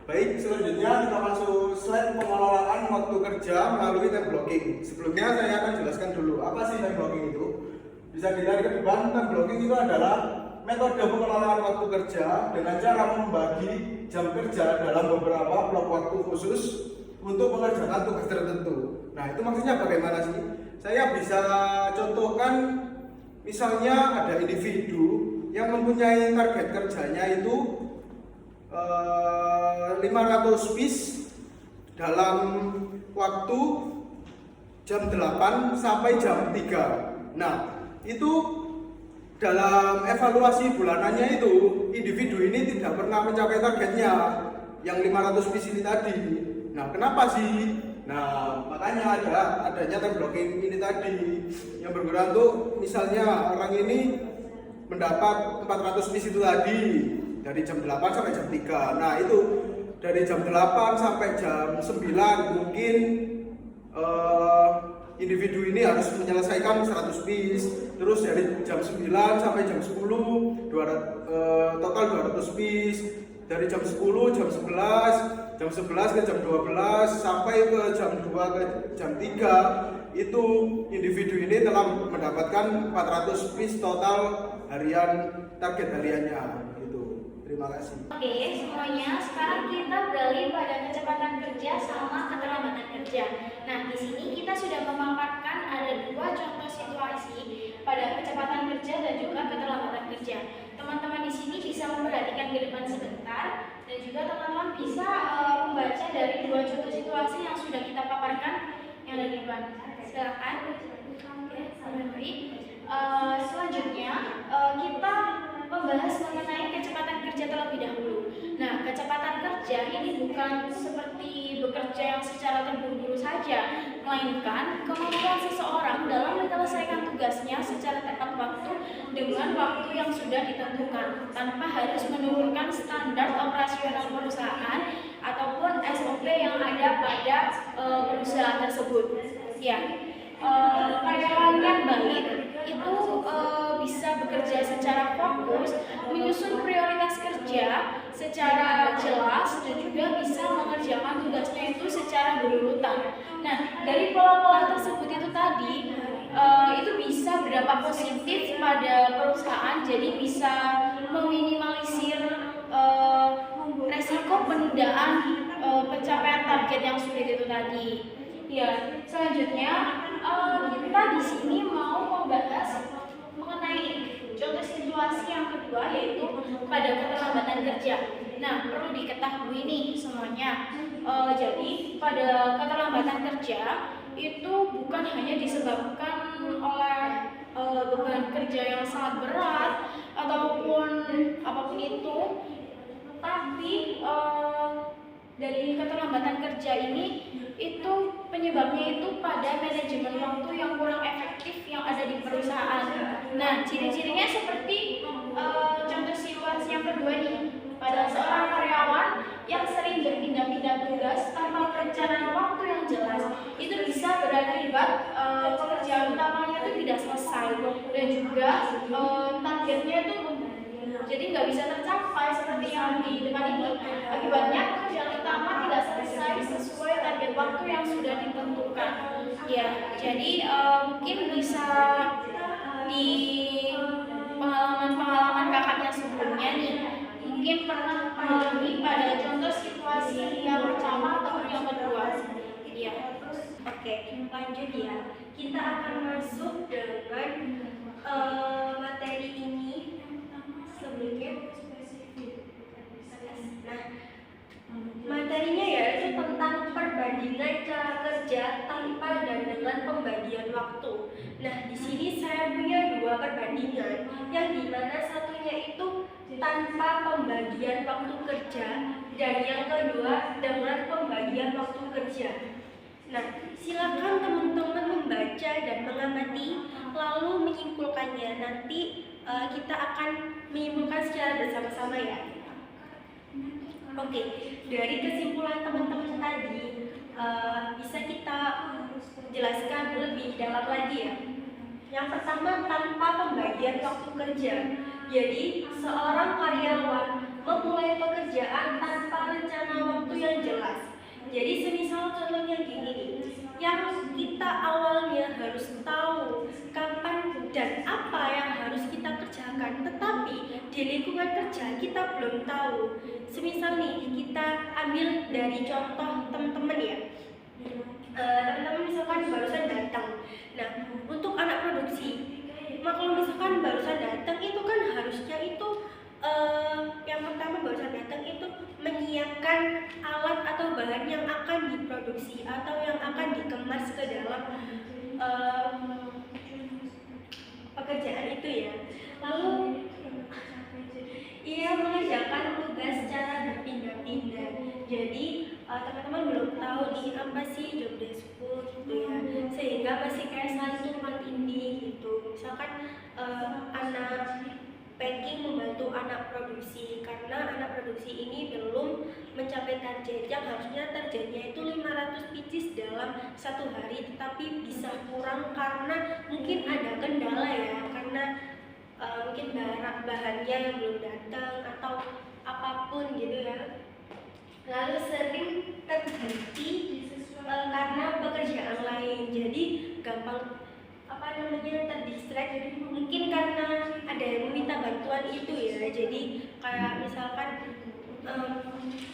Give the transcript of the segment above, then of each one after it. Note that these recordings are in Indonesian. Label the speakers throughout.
Speaker 1: Baik, selanjutnya kita masuk slide pengelolaan waktu kerja melalui time blocking. Sebelumnya saya akan jelaskan dulu apa sih time blocking itu. Bisa dilihat ke depan, time blocking itu adalah metode pengelolaan waktu kerja dengan cara membagi jam kerja dalam beberapa blok waktu khusus untuk mengerjakan tugas tertentu. Nah, itu maksudnya bagaimana sih? Saya bisa contohkan, misalnya ada individu yang mempunyai target kerjanya itu 500 piece dalam waktu jam 8 sampai jam 3. Nah, itu dalam evaluasi bulanannya itu individu ini tidak pernah mencapai targetnya yang 500 piece ini tadi. Nah, kenapa sih? Nah, makanya adanya time blocking ini tadi yang berguna untuk misalnya orang ini mendapat 400 piece itu tadi dari jam 8 sampai jam 3. Nah, itu dari jam 8 sampai jam 9 mungkin individu ini harus menyelesaikan 100 piece. Terus dari jam 9 sampai jam 10 total 200 piece. Dari jam 10, jam 11 ke jam 12 sampai ke jam 2 ke jam 3 itu individu ini telah mendapatkan 400 piece total harian, target hariannya. Terima kasih.
Speaker 2: Oke, semuanya sekarang kita beralih pada kecepatan kerja sama keterlambatan kerja. Nah, di sini kita sudah memaparkan ada dua contoh situasi pada kecepatan kerja dan juga keterlambatan kerja. Teman-teman di sini bisa memperhatikan ke depan sebentar dan juga teman-teman bisa membaca dari dua contoh situasi yang sudah kita paparkan yang ada di depan. Silakan. Oke, sampai selanjutnya kita membahas mengenai kecepatan kerja terlebih dahulu. Nah, kecepatan kerja ini bukan seperti bekerja yang secara terburu-buru saja, melainkan kemampuan seseorang dalam menyelesaikan tugasnya secara tepat waktu dengan waktu yang sudah ditentukan, tanpa harus menurunkan standar operasional perusahaan ataupun SOP yang ada pada perusahaan tersebut. Ya, karyawan yang baik itu bisa bekerja secara fokus, menyusun prioritas kerja secara jelas dan juga bisa mengerjakan tugasnya itu secara berurutan. Nah, dari pola-pola tersebut itu tadi itu bisa berdampak positif pada perusahaan, jadi bisa meminimalisir resiko penundaan pencapaian target yang sulit itu tadi. Ya, selanjutnya kita di sini mau membahas mengenai contoh situasi yang kedua, yaitu pada keterlambatan kerja. Nah, perlu diketahui nih semuanya. Jadi pada keterlambatan kerja itu bukan hanya disebabkan oleh beban kerja yang sangat berat ataupun apapun itu, tapi dari keterlambatan kerja ini itu penyebabnya itu pada manajemen waktu yang kurang efektif yang ada di perusahaan. Nah, ciri-cirinya seperti contoh situasi yang kedua nih, pada seorang karyawan yang sering berpindah-pindah tugas tanpa perencanaan waktu yang jelas, itu bisa berakibat pekerjaan utamanya itu tidak selesai dan juga targetnya itu jadi nggak bisa tercapai seperti yang di depan ini. Akibatnya pekerjaan utama tidak selesai sesuai target waktu yang sudah ditentukan. Ya, jadi mungkin bisa di pengalaman-pengalaman kakaknya sebelumnya nih, mungkin pernah mengalami pada contoh situasi yang pertama atau yang kedua. Iya.
Speaker 3: Oke, lanjut ya. Kita akan masuk dengan materi ini. Sebelumnya, nah, materinya yaitu tentang perbandingan cara kerja tanpa dan dengan pembagian waktu. Nah, di sini saya punya dua perbandingan, yang dimana satunya itu tanpa pembagian waktu kerja dan yang kedua dengan pembagian waktu kerja. Nah, silakan teman-teman membaca dan mengamati lalu menyimpulkannya. Nanti kita akan menyimpulkan secara bersama-sama ya. Oke, dari kesimpulan teman-teman tadi bisa kita jelaskan lebih dalam lagi ya. Yang pertama, tanpa pembagian waktu kerja. Jadi seorang karyawan memulai pekerjaan tanpa rencana waktu lingkungan kerja kita belum tahu. Semisal nih kita ambil dari contoh teman-teman ya. Teman-teman misalkan barusan datang. Nah, untuk anak produksi, kalau misalkan barusan datang itu kan harusnya itu yang pertama barusan datang itu menyiapkan alat atau bahan yang akan diproduksi atau yang akan dikemas ke dalam pekerjaan itu ya. Lalu ia mengerjakan tugas secara berpindah-pindah. Jadi teman-teman belum tahu nih apa sih job deskku gitu ya, sehingga masih kayak saling tumpang tindih gitu. Misalkan anak packing membantu anak produksi karena anak produksi ini belum mencapai target yang harusnya targetnya itu 500 pieces dalam satu hari, tetapi bisa kurang karena mungkin ada kendala ya, karena mungkin bahannya yang belum datang atau apapun gitu ya. Lalu sering terhenti karena pekerjaan lain, jadi gampang terdistract. Jadi mungkin karena ada yang meminta bantuan itu ya, jadi kayak misalkan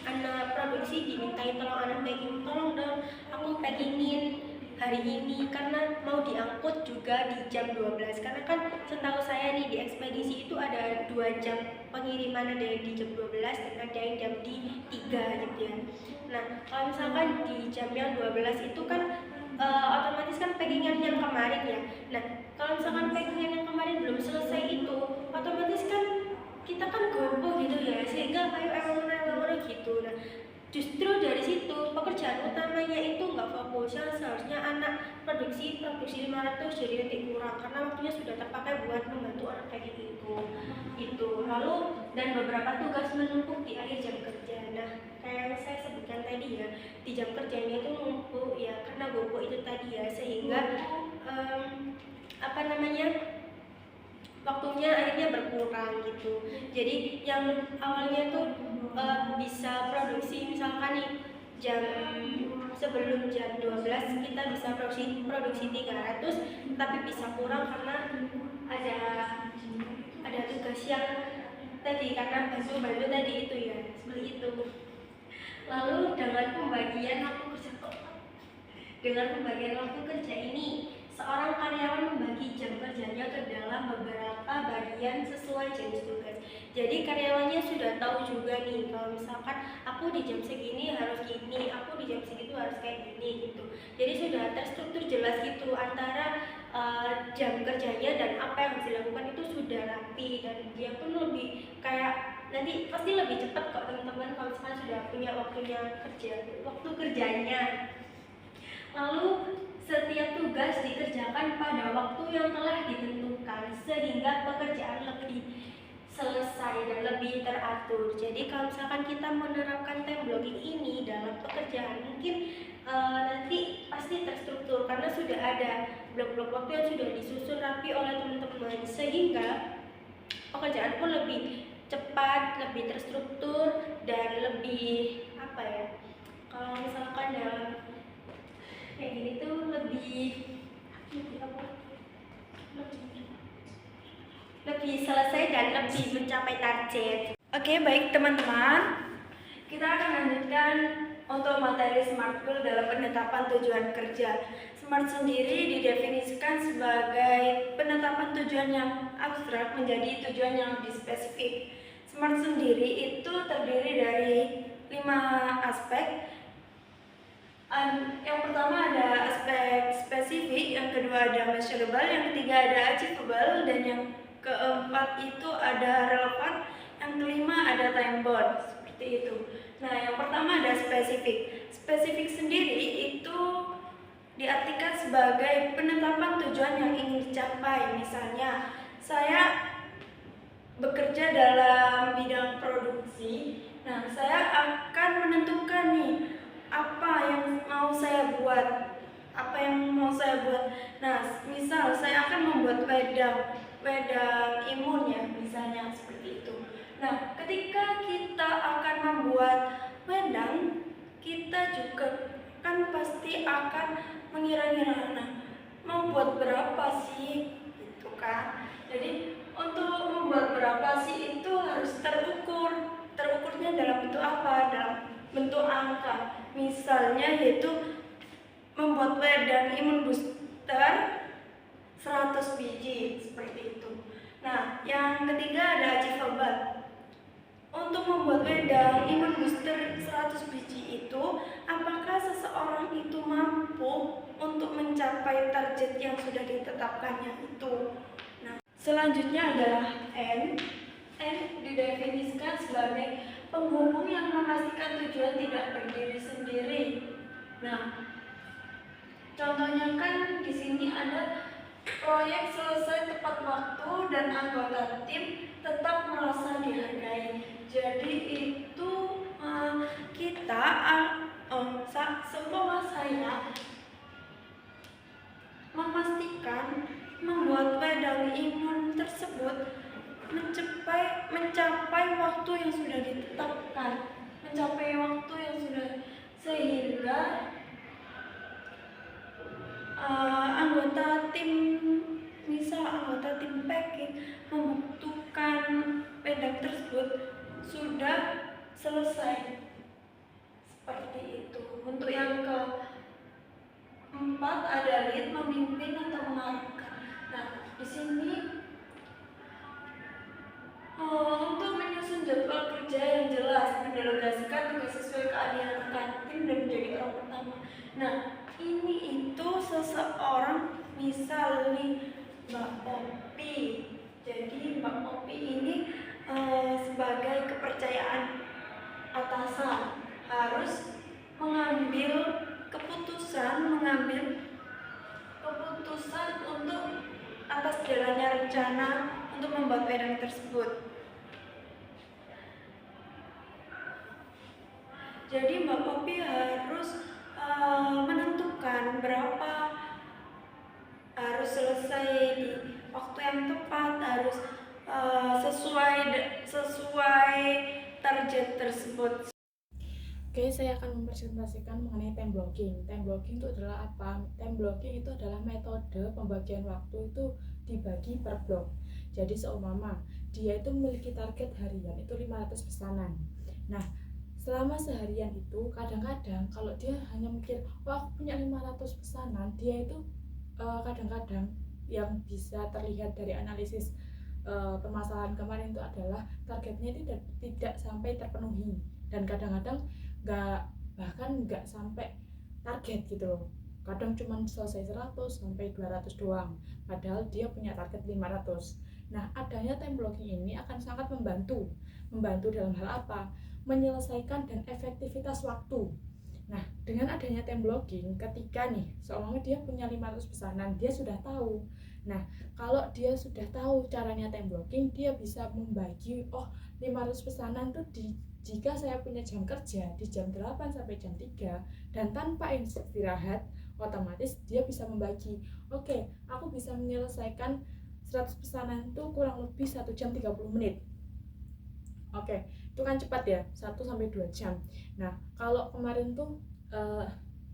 Speaker 3: anak produksi dimintain tolong anak packing, tolong dong aku packingin hari ini karena mau diangkut juga di jam 12, karena kan setahu saya nih di ekspedisi itu ada 2 jam pengiriman, ada yang di jam 12 dan ada yang jam di 3 gitu ya. Nah kalau misalkan di jam yang 12 itu kan otomatis kan packingan yang kemarin ya. Nah kalau misalkan packingan yang kemarin belum selesai itu, otomatis kan kita kan gopoh gitu ya, sehingga ayo emang gitu. Nah justru dari situ pekerjaan utamanya itu nggak fokus, yang seharusnya anak produksi 500 jadi lebih kurang karena waktunya sudah terpakai buat membantu anak kayak itu. Lalu dan beberapa tugas menumpuk di akhir jam kerja. Nah kayak yang saya sebutkan tadi ya, di jam kerjanya itu numpuk ya karena gopoh itu tadi ya, sehingga waktunya akhirnya berkurang gitu. Jadi yang awalnya tuh bisa produksi misalkan nih sebelum jam 12 kita bisa produksi 300, tapi bisa kurang karena ada tugas yang tadi karena bantu tadi itu ya, seperti itu. Lalu dengan pembagian waktu kerja ini, seorang karyawan membagi jam kerjanya ke dalam beberapa bagian sesuai jenis tugas. Jadi karyawannya sudah tahu juga nih, kalau misalkan aku di jam segini harus gini, aku di jam segitu harus kayak gini gitu. Jadi sudah terstruktur jelas gitu antara jam kerjanya dan apa yang harus dilakukan itu sudah rapi, dan dia pun lebih kayak nanti pasti lebih cepat kok teman-teman kalau misalkan sudah punya waktu kerjanya. Lalu setiap tugas dikerjakan pada waktu yang telah ditentukan sehingga pekerjaan lebih selesai dan lebih teratur. Jadi kalau misalkan kita menerapkan time blocking ini dalam pekerjaan, mungkin nanti pasti terstruktur karena sudah ada blok-blok waktu yang sudah disusun rapi oleh teman-teman, sehingga pekerjaan pun lebih cepat, lebih terstruktur dan lebih kalau misalkan dalam kayak gini tuh lebih selesai dan lebih mencapai target.
Speaker 4: Oke, baik teman-teman, kita akan lanjutkan untuk materi SMART Goal dalam penetapan tujuan kerja. SMART sendiri didefinisikan sebagai penetapan tujuan yang abstrak menjadi tujuan yang lebih spesifik. SMART sendiri itu terdiri dari 5 aspek. Yang pertama ada aspek spesifik, yang kedua ada measurable, yang ketiga ada achievable, dan yang keempat itu ada relevan, yang kelima ada time bound, seperti itu. Nah, yang pertama ada spesifik. Spesifik sendiri itu diartikan sebagai penetapan tujuan yang ingin dicapai. Misalnya, saya bekerja dalam bidang produksi. Nah, saya akan menentukan nih apa yang mau saya buat. Nah, misal saya akan membuat wedang imun ya, misalnya seperti itu. Nah, ketika kita akan membuat wedang, kita juga kan pasti akan mengira-ngira, nah, mau buat berapa sih, gitu kan. Jadi untuk membuat berapasi itu harus terukur. Terukurnya dalam bentuk apa? Dalam bentuk angka. Misalnya yaitu membuat wedang imun booster 100 biji seperti itu. Nah, yang ketiga ada achievable. Untuk membuat wedang imun booster 100 biji itu, apakah seseorang itu mampu untuk mencapai target yang sudah ditetapkannya itu? Nah, selanjutnya adalah N. N didefinisikan sebagai penghubung yang memastikan tujuan tidak berdiri sendiri. Nah, contohnya kan di sini ada proyek selesai tepat waktu dan anggota tim tetap merasa dihargai. Jadi itu kita seumpama saya memastikan membuat wedang imun tersebut mencapai waktu yang sudah ditetapkan, sehingga anggota tim packing membutuhkan wedang tersebut sudah selesai seperti itu. Untuk yang keempat ada lead, memimpin atau mengarahkan. Nah, di sini untuk menyusun jadwal kerja yang jelas, mendelegasikan tugas sesuai keahlian rekan tim dan menjadi orang pertama. Nah, ini itu seseorang, misal nih Mbak Popi. Jadi Mbak Popi ini sebagai kepercayaan atasan harus mengambil keputusan untuk atas jalannya rencana untuk membuat wedang tersebut. Jadi Mbak Popi harus menentukan berapa harus selesai di waktu yang tepat, harus sesuai target tersebut.
Speaker 5: Oke, saya akan mempresentasikan mengenai time blocking. Time blocking itu adalah apa? Time blocking itu adalah metode pembagian waktu itu dibagi per blok. Jadi seumpama dia itu memiliki target harian itu 500 pesanan. Nah, selama seharian itu kadang-kadang kalau dia hanya mikir, wah aku punya 500 pesanan, dia itu kadang-kadang yang bisa terlihat dari analisis permasalahan kemarin itu adalah targetnya itu tidak sampai terpenuhi, dan kadang-kadang bahkan nggak sampai target gitu loh. Kadang cuma selesai 100 sampai 200 doang, padahal dia punya target 500. Nah, adanya time blocking ini akan sangat membantu dalam hal apa? Menyelesaikan dan efektivitas waktu. Nah, dengan adanya time blocking, ketika nih seolah dia punya 500 pesanan, dia sudah tahu. Nah, kalau dia sudah tahu caranya time blocking, dia bisa membagi, 500 pesanan tuh jika saya punya jam kerja di jam 8 sampai jam 3 dan tanpa istirahat, otomatis dia bisa membagi, oke, aku bisa menyelesaikan 100 pesanan itu kurang lebih 1 jam 30 menit. Oke, itu kan cepat ya, 1 sampai 2 jam. Nah, kalau kemarin tuh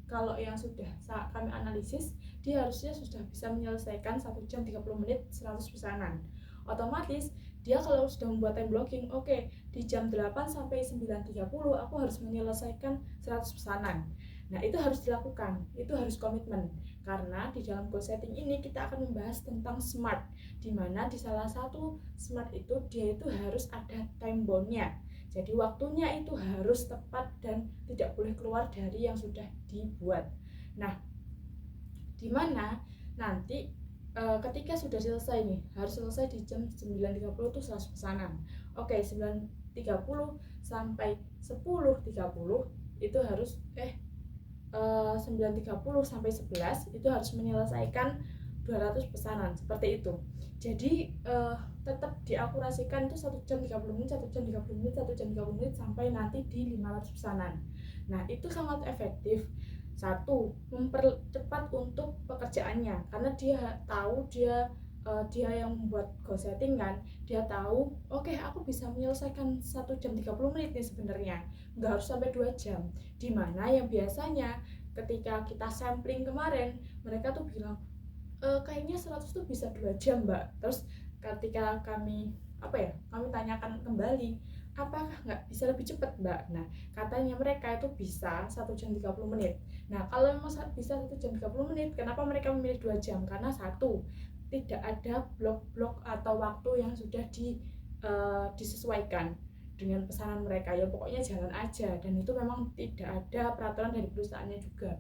Speaker 5: kalau yang sudah kami analisis, dia harusnya sudah bisa menyelesaikan 1 jam 30 menit 100 pesanan. Otomatis dia kalau sudah membuat time blocking, oke, di jam 8 sampai 9.30 aku harus menyelesaikan 100 pesanan. Nah, itu harus dilakukan, itu harus komitmen. Karena di dalam goal setting ini kita akan membahas tentang SMART, di mana di salah satu SMART itu dia itu harus ada time bound-nya. Jadi waktunya itu harus tepat dan tidak boleh keluar dari yang sudah dibuat. Nah, di mana nanti ketika sudah selesai nih, harus selesai di jam 9.30 itu 100 pesanan. Oke, 9.30 sampai 10.30 itu harus 9.30 sampai 11 itu harus menyelesaikan 200 pesanan, seperti itu. Jadi tetap diakurasikan itu 1 jam 30 menit, 1 jam 30 menit, 1 jam 30 menit sampai nanti di 500 pesanan. Nah, itu sangat efektif. Satu, mempercepat untuk pekerjaannya, karena dia tahu dia yang membuat goal setting kan, dia tahu oke, aku bisa menyelesaikan 1 jam 30 menit nih sebenarnya, nggak harus sampai 2 jam. Dimana yang biasanya ketika kita sampling kemarin, mereka tuh bilang kayaknya 100 tuh bisa 2 jam mbak, terus ketika kami kami tanyakan kembali, apakah nggak bisa lebih cepat Mbak? Nah, katanya mereka itu bisa 1 jam 30 menit. Nah, kalau memang bisa 1 jam 30 menit, kenapa mereka memilih 2 jam? Karena satu, tidak ada blok-blok atau waktu yang sudah disesuaikan dengan pesanan mereka, ya pokoknya jalan aja, dan itu memang tidak ada peraturan dari perusahaannya juga.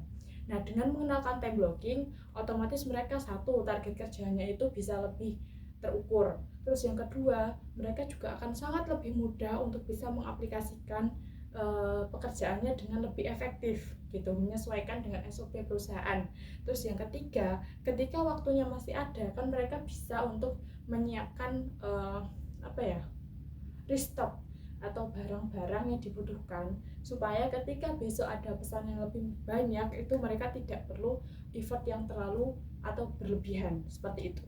Speaker 5: Nah, dengan mengenalkan time blocking, otomatis mereka satu, target kerjanya itu bisa lebih terukur. Terus yang kedua, mereka juga akan sangat lebih mudah untuk bisa mengaplikasikan pekerjaannya dengan lebih efektif gitu, menyesuaikan dengan SOP perusahaan. Terus yang ketiga, ketika waktunya masih ada, kan mereka bisa untuk menyiapkan restock atau barang-barang yang dibutuhkan, supaya ketika besok ada pesan yang lebih banyak, itu mereka tidak perlu effort yang terlalu atau berlebihan seperti itu.